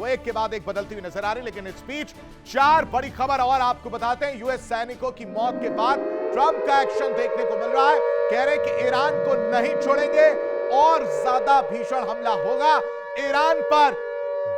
वो एक के बाद एक बदलती हुई नजर आ रही, लेकिन इस बीच 4 बड़ी खबर और आपको बताते हैं। यूएस सैनिकों की मौत के बाद ट्रंप का एक्शन देखने को मिल रहा है। कह रहे हैं कि ईरान को नहीं छोड़ेंगे और ज्यादा भीषण हमला होगा, ईरान पर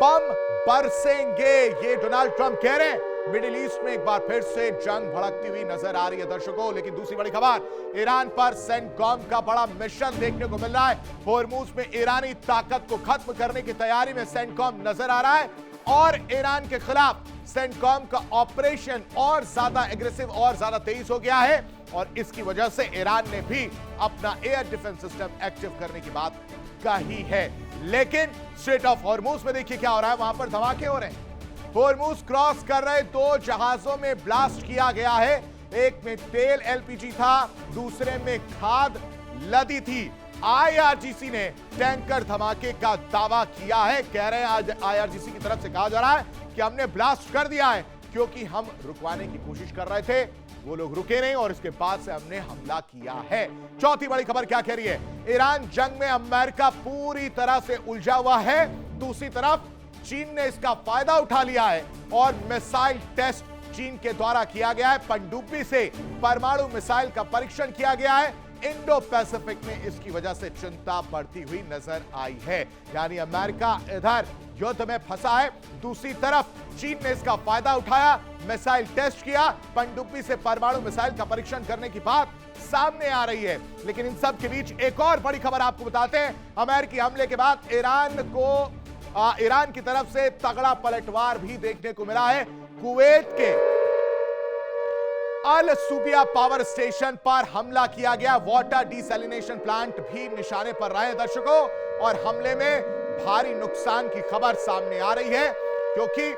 बम बरसेंगे, ये डोनाल्ड ट्रंप कह रहे हैं। मिडिल ईस्ट में एक बार फिर से जंग भड़कती हुई नजर आ रही है दर्शकों। लेकिन दूसरी बड़ी खबर, ईरान पर सेंटकॉम का बड़ा मिशन देखने को मिल रहा है। होर्मुज में ईरानी ताकत को खत्म करने की तैयारी में सेंटकॉम नजर आ रहा है और ईरान के खिलाफ सेंटकॉम का ऑपरेशन और ज्यादा एग्रेसिव और ज्यादा तेज हो गया है और इसकी वजह से ईरान ने भी अपना एयर डिफेंस सिस्टम एक्टिव करने की बात कही है। लेकिन स्ट्रेट ऑफ होर्मुज में देखिए क्या हो रहा है, वहां पर धमाके हो रहे हैं। होर्मुज क्रॉस कर रहे 2 जहाजों में ब्लास्ट किया गया है। एक में तेल एलपीजी था, दूसरे में खाद लदी थी। आईआरजीसी ने टैंकर धमाके का दावा किया है। कह रहे हैं आज आईआरजीसी की तरफ से कहा जा रहा है कि हमने ब्लास्ट कर दिया है क्योंकि हम रुकवाने की कोशिश कर रहे थे, वो लोग रुके नहीं और इसके बाद से हमने हमला किया है। चौथी बड़ी खबर क्या कह रही है, ईरान जंग में अमेरिका पूरी तरह से उलझा हुआ है। दूसरी तरफ चीन ने इसका फायदा उठा लिया है और मिसाइल टेस्ट चीन के द्वारा किया गया है। पनडुब्बी से परमाणु मिसाइल का परीक्षण किया गया है। इंडो पैसिफिक में इसकी वजह से चिंता बढ़ती हुई नजर आई है। यानी अमेरिका इधर युद्ध में फंसा है, दूसरी तरफ चीन ने इसका फायदा उठाया, मिसाइल टेस्ट किया, पनडुब्बी से परमाणु मिसाइल का परीक्षण करने की बात सामने आ रही है। लेकिन इन सब के बीच एक और बड़ी खबर आपको बताते हैं। अमेरिकी हमले के बाद ईरान की तरफ से तगड़ा पलटवार भी देखने को मिला है। कुवैत के अल सुबिया पावर स्टेशन पर हमला किया गया। वाटर डिसैलिनेशन प्लांट भी निशाने पर रहे दर्शकों और हमले में भारी नुकसान की खबर सामने आ रही है क्योंकि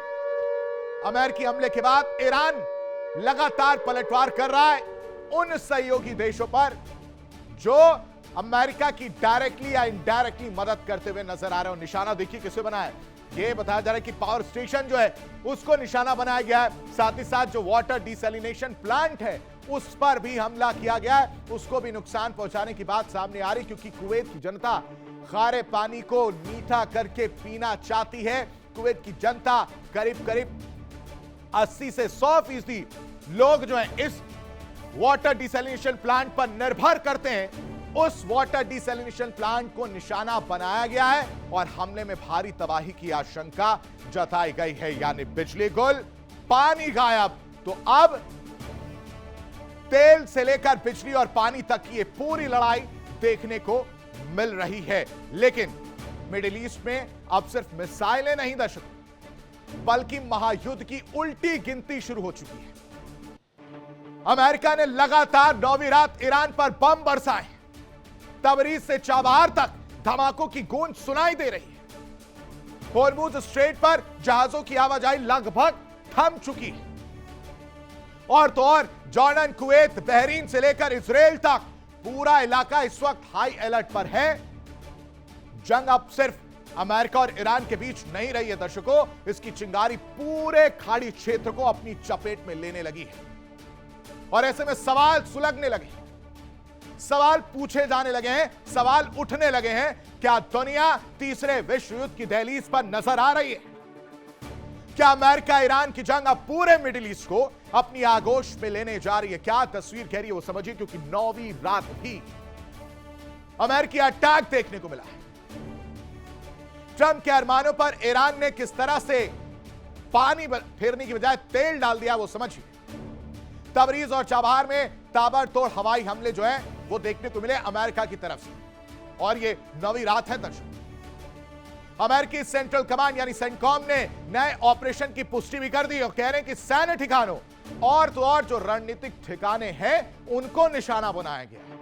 अमेरिकी हमले के बाद ईरान लगातार पलटवार कर रहा है उन सहयोगी देशों पर जो अमेरिका की डायरेक्टली या इनडायरेक्टली मदद करते हुए नजर आ रहे हो। निशाना देखिए किसे बनाया है, यह बताया जा रहा है कि पावर स्टेशन जो है उसको निशाना बनाया गया है। साथ ही साथ जो वाटर डिसैलिनेशन प्लांट है उस पर भी हमला किया गया है, उसको भी नुकसान पहुंचाने की बात सामने आ रही क्योंकि कुवैत की जनता खारे पानी को मीठा करके पीना चाहती है। कुवैत की जनता करीब करीब 80 से 100% लोग जो है इस वाटर डिसैलिनेशन प्लांट पर निर्भर करते हैं। उस वाटर डिसैलिनेशन प्लांट को निशाना बनाया गया है और हमले में भारी तबाही की आशंका जताई गई है। यानी बिजली गुल, पानी गायब, तो अब तेल से लेकर बिजली और पानी तक की ये पूरी लड़ाई देखने को मिल रही है। लेकिन मिडिल ईस्ट में अब सिर्फ मिसाइलें नहीं दर्शकों बल्कि महायुद्ध की उल्टी गिनती शुरू हो चुकी है। अमेरिका ने लगातार 9वीं रात ईरान पर बम बरसाए, तबरीज से चाबहार तक धमाकों की गूंज सुनाई दे रही है। होर्मुज स्ट्रेट पर जहाजों की आवाजाही लगभग थम चुकी है और तो और जॉर्डन, कुवैत, बहरीन से लेकर इजराइल तक पूरा इलाका इस वक्त हाई अलर्ट पर है। जंग अब सिर्फ अमेरिका और ईरान के बीच नहीं रही है दर्शकों, इसकी चिंगारी पूरे खाड़ी क्षेत्र को अपनी चपेट में लेने लगी है और ऐसे में सवाल सुलगने लगे, सवाल पूछे जाने लगे हैं, सवाल उठने लगे हैं। क्या दुनिया तीसरे विश्व युद्ध की दहलीज पर नजर आ रही है? क्या अमेरिका ईरान की जंग अब पूरे मिडिल ईस्ट को अपनी आगोश में लेने जा रही है? क्या तस्वीर कह रही है वो समझिए, क्योंकि 9वीं रात भी अमेरिकी अटैक देखने को मिला है। ट्रंप के अरमानों पर ईरान ने किस तरह से पानी फेरने की बजाय तेल डाल दिया वो समझिए। तबरीज और चाबहार में ताबड़तोड़ हवाई हमले जो है वो देखने को मिले अमेरिका की तरफ से और ये 9वीं रात है दर्शकों। अमेरिकी सेंट्रल कमांड यानी सेंटकॉम ने नए ऑपरेशन की पुष्टि भी कर दी और कह रहे हैं कि सैन्य ठिकानों और तो और जो रणनीतिक ठिकाने हैं उनको निशाना बनाया गया है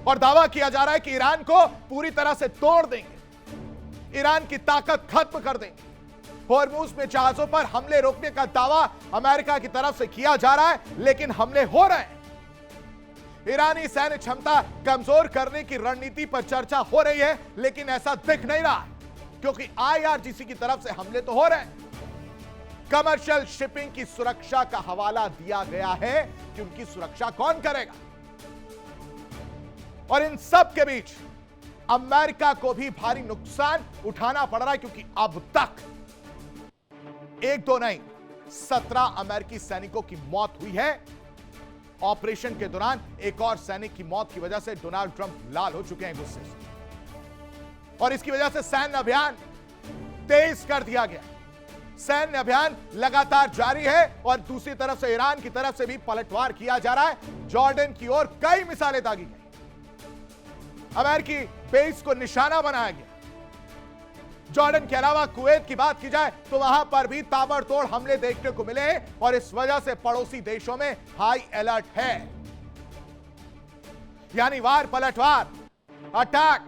और दावा किया जा रहा है कि ईरान को पूरी तरह से तोड़ देंगे, ईरान की ताकत खत्म कर देंगे। होर्मुज में जहाजों पर हमले रोकने का दावा अमेरिका की तरफ से किया जा रहा है, लेकिन हमले हो रहे हैं। ईरानी सैन्य क्षमता कमजोर करने की रणनीति पर चर्चा हो रही है, लेकिन ऐसा दिख नहीं रहा क्योंकि आईआरजीसी की तरफ से हमले तो हो रहे हैं। कमर्शियल शिपिंग की सुरक्षा का हवाला दिया गया है कि उनकी सुरक्षा कौन करेगा। और इन सब के बीच अमेरिका को भी भारी नुकसान उठाना पड़ रहा है, क्योंकि अब तक एक दो नहीं 17 अमेरिकी सैनिकों की मौत हुई है। ऑपरेशन के दौरान एक और सैनिक की मौत की वजह से डोनाल्ड ट्रंप लाल हो चुके हैं गुस्से से, और इसकी वजह से सैन्य अभियान तेज कर दिया गया। सैन्य अभियान लगातार जारी है और दूसरी तरफ से ईरान की तरफ से भी पलटवार किया जा रहा है। जॉर्डन की ओर कई मिसालें दागी गई, अमेरिकी बेस को निशाना बनाया गया। जॉर्डन के अलावा कुवैत की बात की जाए तो वहां पर भी ताबड़तोड़ हमले देखने को मिले हैं और इस वजह से पड़ोसी देशों में हाई अलर्ट है। यानी वार पलटवार, अटैक,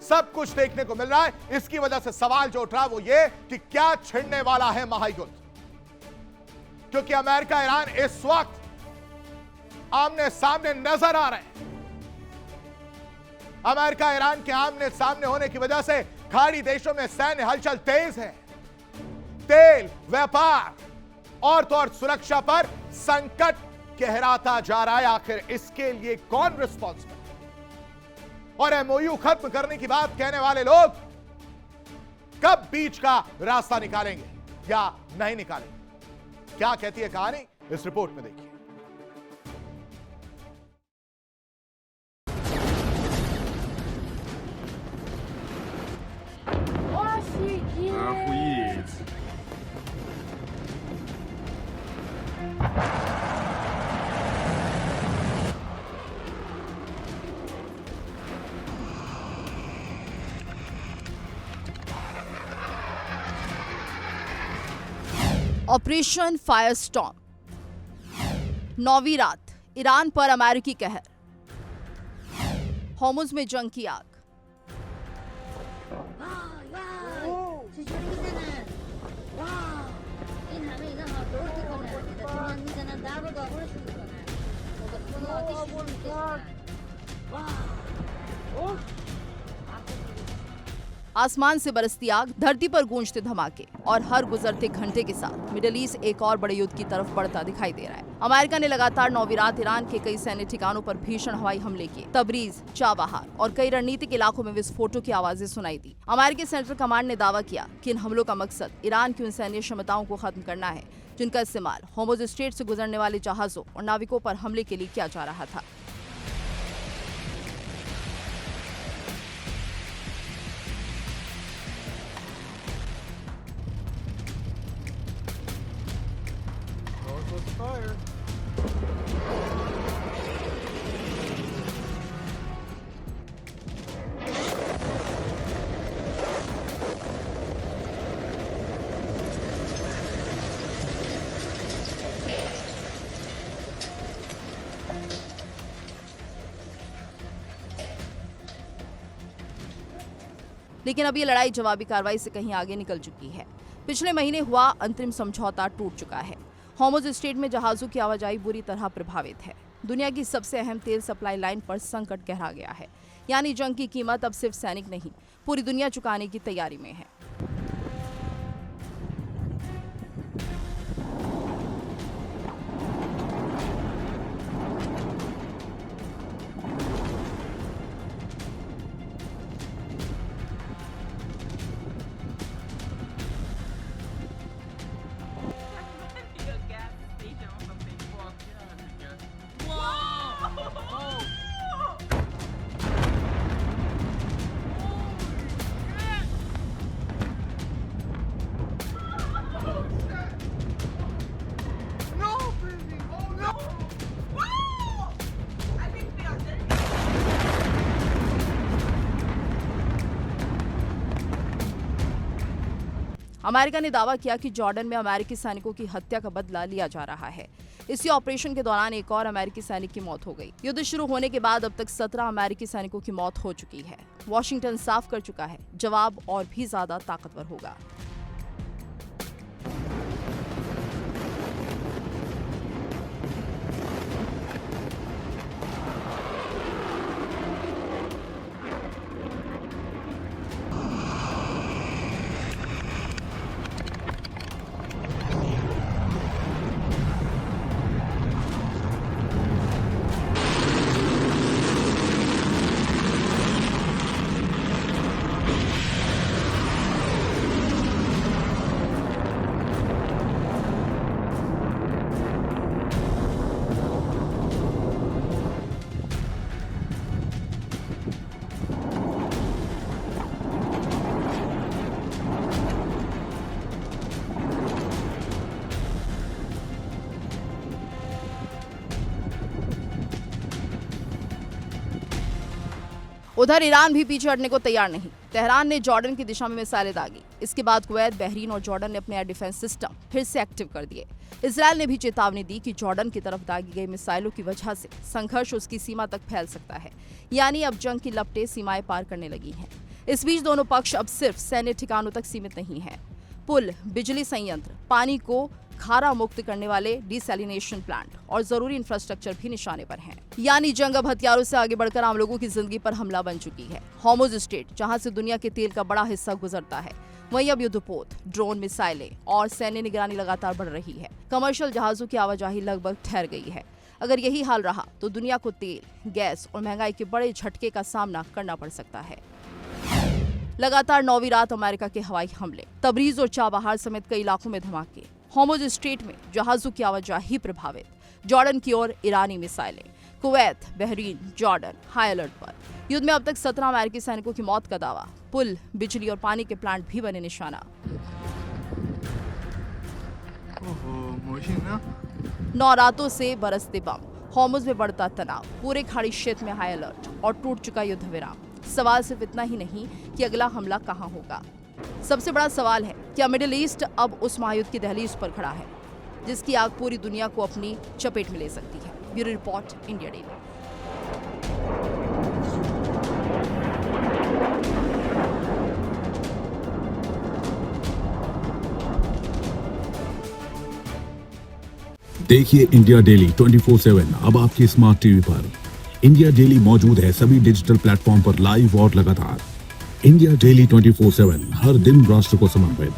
सब कुछ देखने को मिल रहा है। इसकी वजह से सवाल जो उठ रहा है वो ये कि क्या छिड़ने वाला है महायुद्ध, क्योंकि अमेरिका ईरान इस वक्त आमने सामने नजर आ रहे हैं। अमेरिका ईरान के आमने सामने होने की वजह से खाड़ी देशों में सैन्य हलचल तेज है। तेल, व्यापार और तो और सुरक्षा पर संकट गहराता जा रहा है। आखिर इसके लिए कौन रिस्पॉन्सिबल? और एमओयू खत्म करने की बात कहने वाले लोग कब बीच का रास्ता निकालेंगे या नहीं निकालेंगे? क्या कहती है कहानी, इस रिपोर्ट में देखिए। ऑपरेशन फायरस्टॉर्म, 9वीं रात, ईरान पर अमेरिकी कहर, होर्मुज में जंग की आग। आसमान से बरसती आग, धरती पर गूंजते धमाके और हर गुजरते घंटे के साथ मिडिल ईस्ट एक और बड़े युद्ध की तरफ बढ़ता दिखाई दे रहा है। अमेरिका ने लगातार 9वीं रात ईरान के कई सैन्य ठिकानों पर भीषण हवाई हमले किए। तबरीज, चाबहार और कई रणनीतिक इलाकों में विस्फोटों की आवाजें सुनाई दी। अमेरिकी सेंट्रल कमांड ने दावा किया कि इन हमलों का मकसद ईरान की उन सैन्य क्षमताओं को खत्म करना है जिनका इस्तेमाल होर्मुज स्ट्रेट से गुजरने वाले जहाजों और नाविकों पर हमले के लिए किया जा रहा था। लेकिन अब ये लड़ाई जवाबी कार्रवाई से कहीं आगे निकल चुकी है। पिछले महीने हुआ अंतरिम समझौता टूट चुका है। होर्मुज स्ट्रेट में जहाजों की आवाजाही बुरी तरह प्रभावित है। दुनिया की सबसे अहम तेल सप्लाई लाइन पर संकट गहरा गया है। यानी जंग की कीमत अब सिर्फ सैनिक नहीं, पूरी दुनिया चुकाने की तैयारी में है। अमेरिका ने दावा किया कि जॉर्डन में अमेरिकी सैनिकों की हत्या का बदला लिया जा रहा है। इसी ऑपरेशन के दौरान एक और अमेरिकी सैनिक की मौत हो गई। युद्ध शुरू होने के बाद अब तक 17 अमेरिकी सैनिकों की मौत हो चुकी है। वॉशिंगटन साफ कर चुका है, जवाब और भी ज्यादा ताकतवर होगा। उधर ईरान भी पीछे हटने को तैयार नहीं। तेहरान ने जॉर्डन की दिशा में मिसाइलें दागी। इसके बाद कुवैत, बहरीन और जॉर्डन ने अपने एयर डिफेंस सिस्टम फिर से एक्टिव कर दिए। इजरायल ने भी चेतावनी दी कि जॉर्डन की तरफ दागी गई मिसाइलों की वजह से संघर्ष उसकी सीमा तक फैल सकता है, यानी अब जंग की लपटें सीमाएं पार करने लगी हैं। इस बीच दोनों पक्ष अब सिर्फ सैन्य ठिकानों तक सीमित नहीं हैं। पुल, बिजली संयंत्र, पानी को खारा मुक्त करने वाले डिसैलिनेशन प्लांट और जरूरी इंफ्रास्ट्रक्चर भी निशाने पर हैं। यानी जंग अब हथियारों से आगे बढ़कर आम लोगों की जिंदगी पर हमला बन चुकी है। हॉर्मुज स्ट्रेट, जहां से दुनिया के तेल का बड़ा हिस्सा गुजरता है, वहीं अब युद्धपोत, ड्रोन, मिसाइलें और सैन्य निगरानी लगातार बढ़ रही है। कमर्शियल जहाजों की आवाजाही लगभग ठहर गई है। अगर यही हाल रहा तो दुनिया को तेल, गैस और महंगाई के बड़े झटके का सामना करना पड़ सकता है। लगातार 9वीं रात अमेरिका के हवाई हमले, तबरीज और चाबहार समेत कई इलाकों में धमाके, हॉर्मुज स्ट्रेट में जहाजों की आवाजाही प्रभावित, जॉर्डन की ओर ईरानी मिसाइलें, Kuwait, Bahrain, Jordan high alert पर। युद्ध में अब तक 17 अमेरिकी सैनिकों की मौत का दावा। पुल, बिजली और पानी के प्लांट भी बने निशाना। नौ रातों से बरसते बम, हॉर्मुज में बढ़ता तनाव, पूरे खाड़ी क्षेत्र में हाई अलर्ट और टूट चुका युद्ध विराम। सवाल सिर्फ इतना ही नहीं कि अगला हमला कहां होगा। सबसे बड़ा सवाल है, क्या मिडिल ईस्ट अब उस महायुद्ध की दहलीज पर खड़ा है जिसकी आग पूरी दुनिया को अपनी चपेट में ले सकती है। Bureau report, India daily. देखिए इंडिया डेली 24/7 अब आपके स्मार्ट टीवी पर। इंडिया डेली मौजूद है सभी डिजिटल प्लेटफॉर्म पर लाइव और लगातार। इंडिया डेली 24/7 हर दिन राष्ट्र को समर्पित।